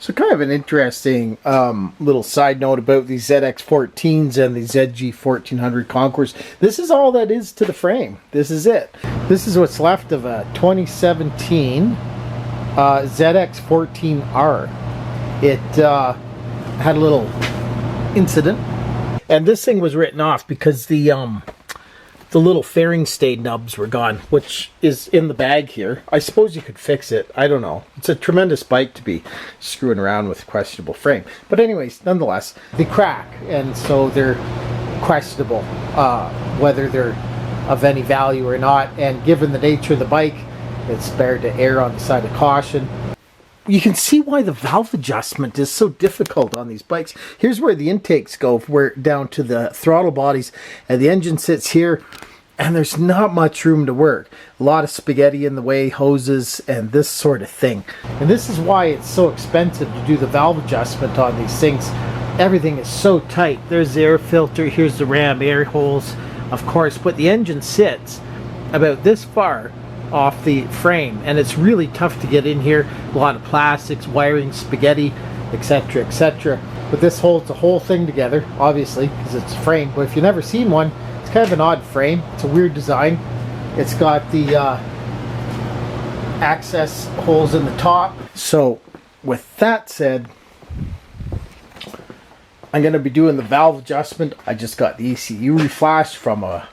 So kind of an interesting little side note about these ZX-14s and the ZG-1400 Concours. This is all that is to the frame. This is it. This is what's left of a 2017 ZX-14R. It had a little incident, and this thing was written off because the little fairing stay nubs were gone, which is in the bag here. I suppose you could fix it. I don't know. It's a tremendous bike to be screwing around with a questionable frame. But anyways, nonetheless, they crack, and so they're questionable whether they're of any value or not. And given the nature of the bike, it's better to err on the side of caution. You can see why the valve adjustment is so difficult on these bikes. Here's where the intakes go, where down to the throttle bodies, and the engine sits here, and there's not much room to work. A lot of spaghetti in the way, hoses, and this sort of thing. And this is why it's so expensive to do the valve adjustment on these things. Everything is so tight. There's the air filter, here's the ram air holes, of course, but the engine sits about this far off the frame, and it's really tough to get in here. A lot of plastics, wiring, spaghetti, etc., etc. But this holds the whole thing together, obviously, because it's a frame. But if you've never seen one, it's kind of an odd frame. It's a weird design. It's got the access holes in the top. So with that said, I'm going to be doing the valve adjustment. I just got the ECU Ref-Flash from a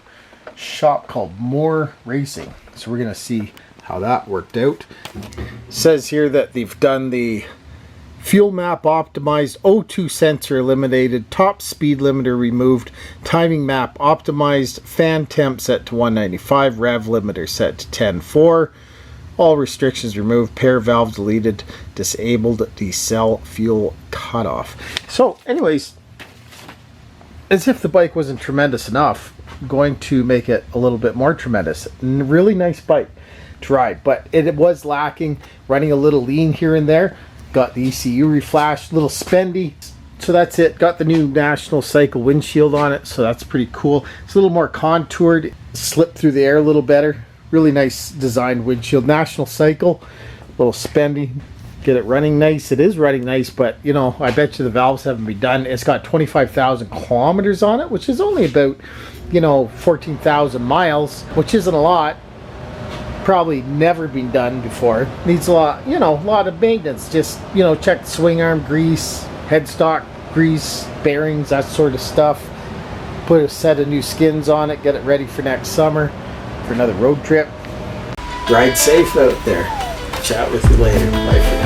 shop called More Racing. So we're going to see how that worked out. It says here that they've done the fuel map optimized, O2 sensor eliminated, top speed limiter removed, timing map optimized, fan temp set to 195, rev limiter set to 10.4, all restrictions removed, pair valve deleted, disabled, decel fuel cutoff. So anyways, as if the bike wasn't tremendous enough, I'm going to make it a little bit more tremendous. Really nice bike to ride, but it was lacking, running a little lean here and there. Got the ECU Ref-Flash, little spendy. So that's it. Got the new National Cycle windshield on it, so that's pretty cool. It's a little more contoured, slip through the air a little better. Really nice designed windshield. National Cycle, little spendy. Get it running nice. It is running nice, but you know, I bet you the valves haven't been done. It's got 25,000 kilometers on it, which is only about, you know, 14,000 miles, which isn't a lot. Probably never been done before. Needs a lot, you know, a lot of maintenance. Just, you know, check the swing arm grease, headstock grease, bearings, that sort of stuff. Put a set of new skins on it, get it ready for next summer for another road trip. Ride safe out there. Chat with you later. Bye for now.